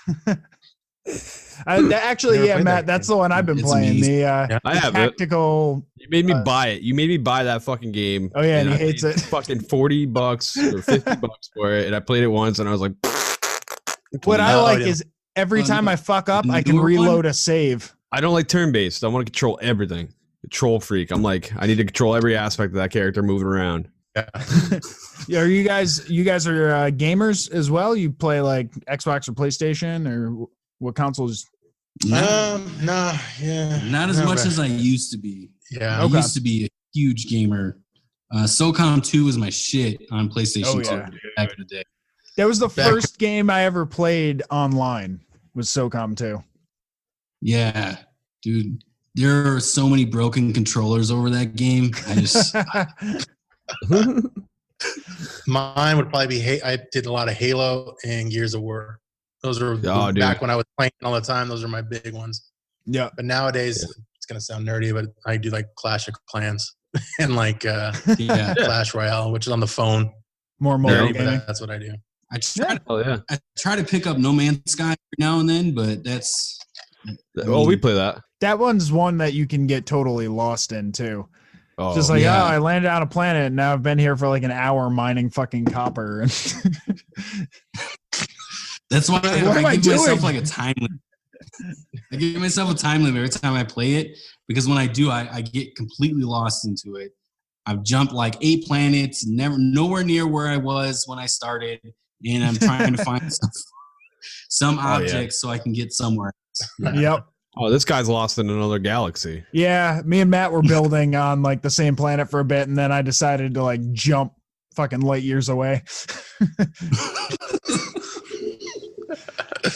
Matt, that's the one I've been playing. Amazing. I have tactical. You made me buy it. You made me buy that fucking game. Oh yeah, and he hates it. Fucking $40 or $50 for it, and I played it once, and I was like, what I like is every time I fuck up, I can reload a save. I don't like turn-based. I want to control everything. Control freak. I'm like, I need to control every aspect of that character moving around. Yeah. Yeah, are you guys are gamers as well? You play like Xbox or PlayStation, or what consoles? Yeah. Not as much as I used to be. Yeah. I used to be a huge gamer. SOCOM 2 was my shit on PlayStation 2 back in the day. That was the first game I ever played online, was SOCOM 2. Yeah, dude. There are so many broken controllers over that game. I just Mine would probably be I did a lot of Halo and Gears of War. Those were back when I was playing all the time. Those are my big ones. Yeah. But nowadays, it's gonna sound nerdy, but I do like Clash of Clans and like Clash Royale, which is on the phone. More mobile gaming. That's what I do. I try to pick up No Man's Sky every now and then, but that's. We play that. That one's one that you can get totally lost in too. Oh, just like, I landed on a planet and now I've been here for like an hour mining fucking copper. That's why I give myself like a time limit. I give myself a time limit every time I play it, because when I do, I get completely lost into it. I've jumped like 8 planets, nowhere near where I was when I started, and I'm trying to find some objects so I can get somewhere else. Yeah. Yep. Oh, this guy's lost in another galaxy. Yeah, me and Matt were building on like the same planet for a bit, and then I decided to like jump fucking light years away.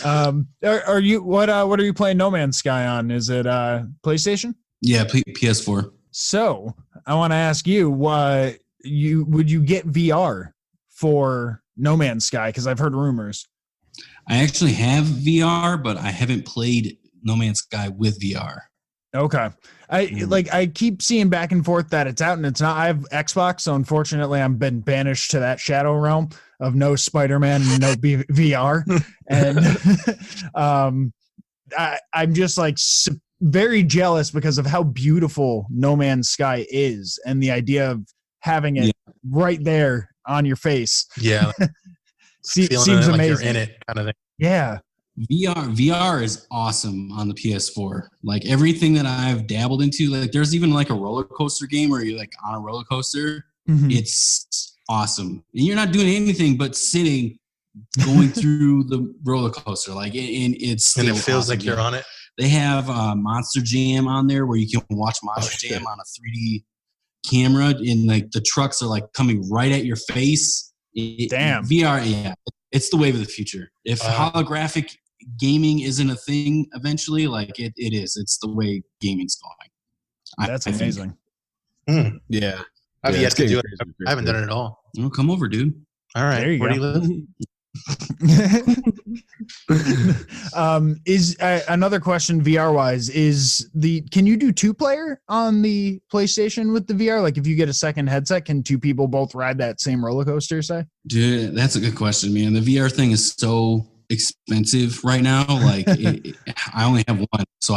Are you what are you playing No Man's Sky on? Is it PlayStation? Yeah, PS4. So I want to ask you, would you get VR for No Man's Sky? Because I've heard rumors. I actually have VR, but I haven't played No Man's Sky with VR. Okay. I keep seeing back and forth that it's out and it's not. I have Xbox, so unfortunately I've been banished to that shadow realm of no Spider-Man and no VR. And I'm just like very jealous because of how beautiful No Man's Sky is and the idea of having it right there on your face. Yeah. Seems like amazing. you're in it kind of thing. Yeah. VR is awesome on the PS4. Like everything that I've dabbled into, like there's even like a roller coaster game where you're like on a roller coaster. Mm-hmm. It's awesome. And you're not doing anything but sitting, going through the roller coaster. Like, and it feels awesome. Like you're on it. They have Monster Jam on there where you can watch Monster Jam on a 3D camera, and like the trucks are like coming right at your face. Damn. VR, it's the wave of the future. If holographic gaming isn't a thing eventually, like it is. It's the way gaming's going. That's amazing. Yeah. I've yet to do it. I haven't done it at all. Oh, come over, dude. All right. There you Where go. do you live? Is another question VR wise can you do 2-player on the PlayStation with the VR? Like if you get a second headset, can 2 people both ride that same roller coaster, say? Dude, that's a good question, man. The VR thing is so expensive right now. Like I only have one, so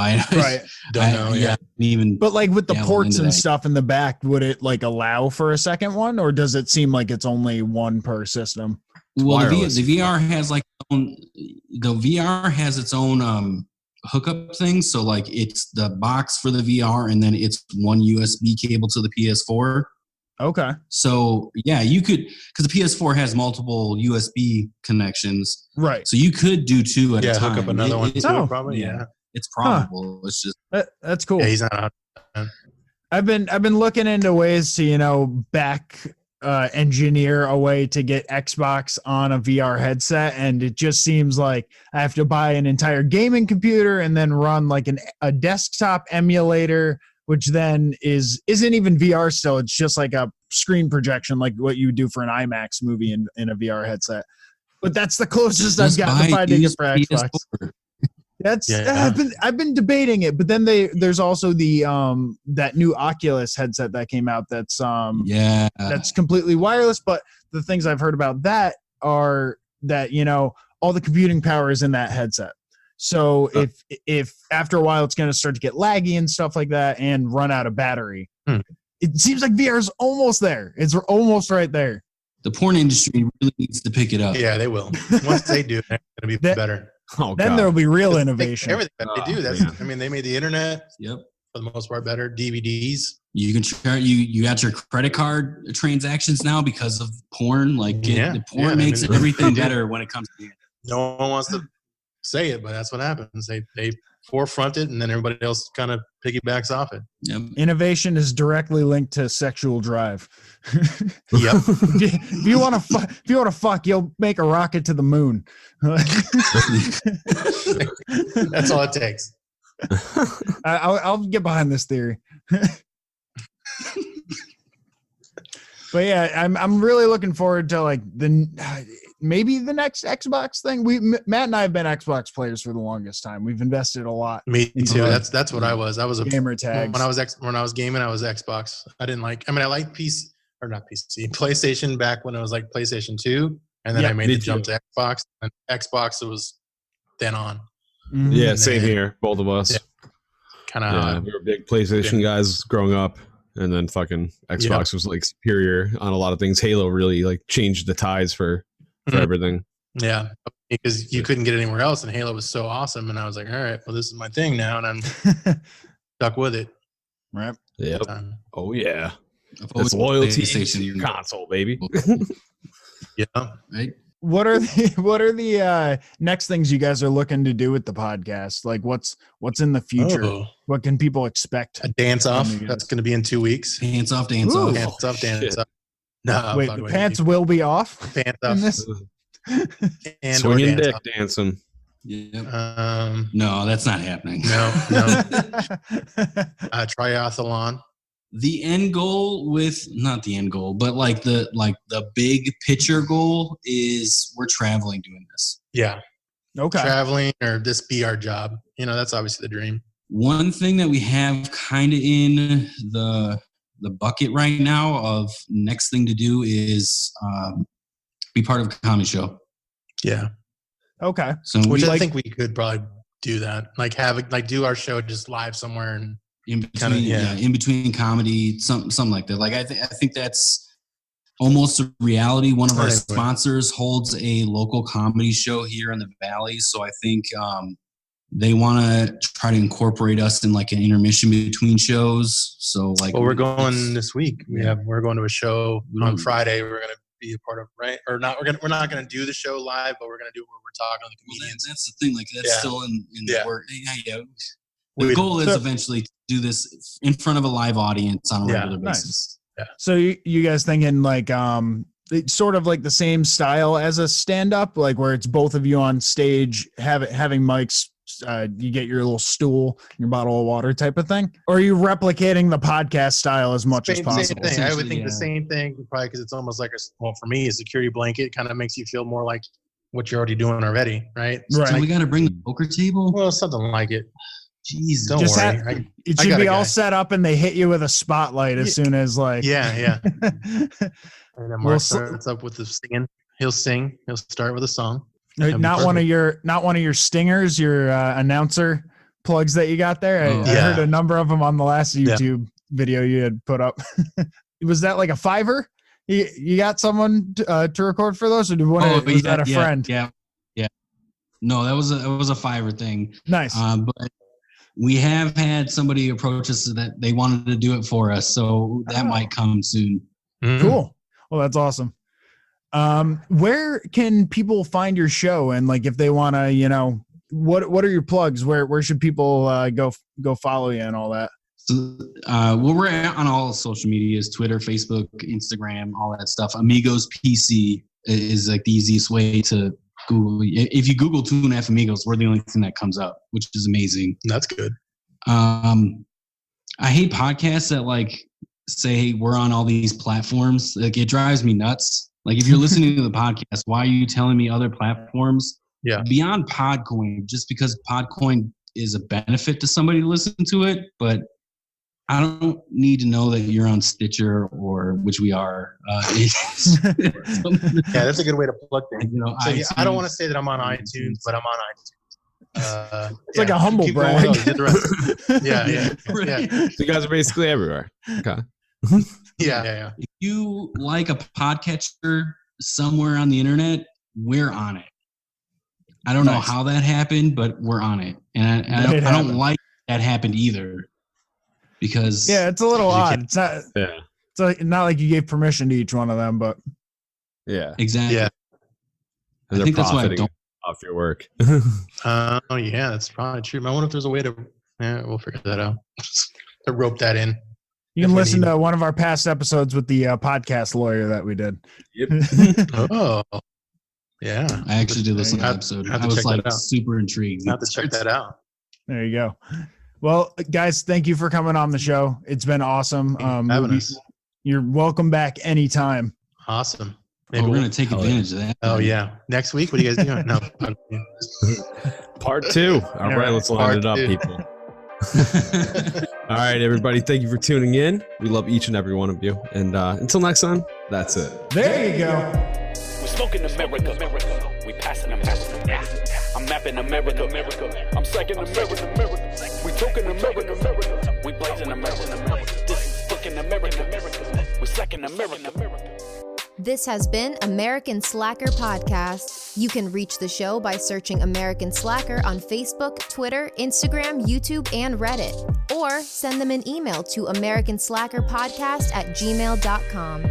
don't know. Yeah. Even. But like with the ports and stuff in the back, would it like allow for a second one, or does it seem like it's only one per system? Well, the VR has like the VR has its own hookup thing. So like it's the box for the VR, and then it's one USB cable to the PS4. Okay. So yeah, you could, because the PS4 has multiple USB connections. Right. So you could do 2 at a time. Hook up another one too, probably. Yeah. It's probable. It's just that's cool. Yeah, he's not out. I've been looking into ways to back engineer a way to get Xbox on a VR headset, and it just seems like I have to buy an entire gaming computer and then run like a desktop emulator, which then isn't even VR still. It's just like a screen projection, like what you do for an IMAX movie in a VR headset. But that's the closest I've gotten to finding it for Xbox. I've been debating it, but then there's also the that new Oculus headset that came out that's that's completely wireless. But the things I've heard about that are that all the computing power is in that headset. So if after a while it's going to start to get laggy and stuff like that and run out of battery, it seems like VR is almost there. It's almost right there. The porn industry really needs to pick it up. Yeah, they will. Once they do, they're going to be better. Oh, Then God. there'll be real innovation. Everything that they do. That's, man. I mean, they made the internet Yep. for the most part better. DVDs. You can you got your credit card transactions now because of porn. Like the porn makes everything better when it comes to it. No one wants to say it, but that's what happens. They forefront it, and then everybody else kind of piggybacks off it. Yep. Innovation is directly linked to sexual drive. Yep. If you want to fuck, you'll make a rocket to the moon. That's all it takes. I'll get behind this theory. But yeah, I'm really looking forward to like maybe the next Xbox thing. Matt and I have been Xbox players for the longest time. We've invested a lot. Me too. Like, That's what I was. I was a gamer tags. when I was gaming. I was Xbox. I liked PC or not PC, PlayStation back when it was like PlayStation 2, and then I made the jump to Xbox. And Xbox, it was then on. Mm-hmm. Yeah, same here. Both of us. Yeah. Kind of. We were big PlayStation guys growing up, and then fucking Xbox was like superior on a lot of things. Halo really like changed the tides for everything. Yeah, because you couldn't get it anywhere else, and Halo was so awesome. And I was like, all right, well, this is my thing now, and I'm stuck with it. Right. Yep. Oh yeah. It's loyalty to your console, baby. Yeah. Right. What are the next things you guys are looking to do with the podcast? Like what's in the future? Oh. What can people expect? A dance off. That's going to be in 2 weeks. Dance off. Dance Ooh. off. Dance off. Dance off. No, Wait, the pants will be off. Pants in off. this? And Swinging dance dick off. dancing. Yep. No, that's not happening. No. Triathlon. The end goal not the end goal, but like the big picture goal is we're traveling doing this. Yeah. Okay. Traveling or this be our job. That's obviously the dream. One thing that we have kind of in the bucket right now of next thing to do is be part of a comedy show. Yeah. Okay. So Which I think we could probably do that. Like do our show just live somewhere and in between, in between comedy, something like that. Like I think that's almost a reality. One of our sponsors holds a local comedy show here in the Valley, so I think they want to try to incorporate us in like an intermission between shows. So like, well, we're going this week. We're going to a show on Friday. We're going to be a part of, right? Or not? We're not going to do the show live, but we're going to do where we're talking to the comedians. That's the thing. Like that's still in the work. Yeah. The goal is eventually to do this in front of a live audience on a regular basis. Yeah. So you guys thinking like it's sort of like the same style as a stand-up, like where it's both of you on stage having mics, you get your little stool, your bottle of water type of thing? Or are you replicating the podcast style as much as possible? Same thing. I would think the same thing, probably because it's almost like for me, a security blanket kind of makes you feel more like what you're already doing already, right? So we got to bring the poker table? Well, something like it. Jeez, don't worry. It should be all set up, and they hit you with a spotlight as soon as like. Yeah. And then Mark starts up with the singing. He'll sing. He'll start with a song. Not one of your stingers, your announcer plugs that you got there. I heard a number of them on the last YouTube video you had put up. Was that like a Fiverr? You got someone to record for those, or was that a friend? Yeah. No, that was a Fiverr thing. Nice. But we have had somebody approach us that they wanted to do it for us, so that might come soon. Mm-hmm. Cool. Well, that's awesome. Where can people find your show? And like, if they want to, what are your plugs? Where should people go follow you and all that? So, we're on all social medias, Twitter, Facebook, Instagram, all that stuff. Amigos PC is like the easiest way to Google. If you Google 2.5 Amigos, we're the only thing that comes up, which is amazing. That's good. I hate podcasts that like say we're on all these platforms. Like it drives me nuts. Like if you're listening to the podcast, why are you telling me other platforms? Yeah. Beyond Podcoin, just because Podcoin is a benefit to somebody to listen to it, but I don't need to know that you're on Stitcher or which we are. Yeah, that's a good way to plug things. So I don't want to say that I'm on iTunes, but I'm on iTunes. It's like a humble brag. Yeah. So you guys are basically everywhere. Okay. Yeah. If you like a podcatcher somewhere on the internet, we're on it. I don't know how that happened, but we're on it. And I don't like that happened either. Because it's a little odd. It's not it's not like you gave permission to each one of them, but exactly. Yeah. I think that's why I don't off your work. Oh yeah, that's probably true. I wonder if there's a way to we'll figure that out. To rope that in. You can listen to one of our past episodes with the podcast lawyer that we did. Yep. Oh. Yeah. I actually did listen to that episode. I was like super intrigued. I have to check that out. There you go. Well, guys, thank you for coming on the show. It's been awesome. Having us. You're welcome back anytime. Awesome. Maybe we're going to take advantage of that. Oh, yeah. Next week, what are you guys doing? No. Part 2. All right, let's line it up, people. All right, everybody. Thank you for tuning in. We love each and every one of you. And until next time, that's it. There you go. We're smoking America. We passing America. I'm mapping America. I'm psyching America. We talking America. We blazing America. This is fucking America. We're second America. This has been American Slacker Podcast. You can reach the show by searching American Slacker on Facebook, Twitter, Instagram, YouTube, and Reddit. Or send them an email to americanslackerpodcast@gmail.com.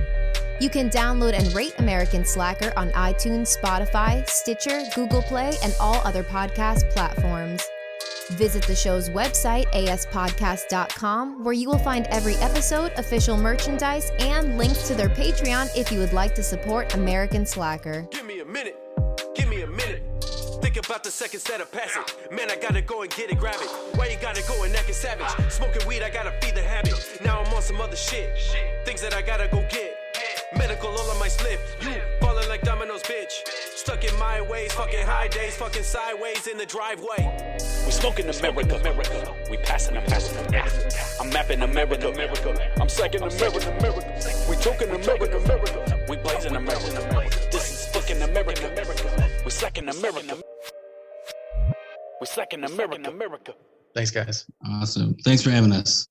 You can download and rate American Slacker on iTunes, Spotify, Stitcher, Google Play, and all other podcast platforms. Visit the show's website, aspodcast.com, where you will find every episode, official merchandise, and links to their Patreon if you would like to support American Slacker. Give me a minute. Think about the second set of passing. Man, I gotta go and get it, grab it. Why you gotta go and act savage? Smoking weed, I gotta feed the habit. Now I'm on some other shit. Things that I gotta go get. Medical all on my slip. You falling like dominoes, bitch. Stuck in my ways, fucking high days, fucking sideways in the driveway. We smoking America. We passing America. I'm mapping America. I'm psyching America. We talking America. We blazing America. This is fucking America. We second America. We second America. Thanks, guys. Awesome. Thanks for having us.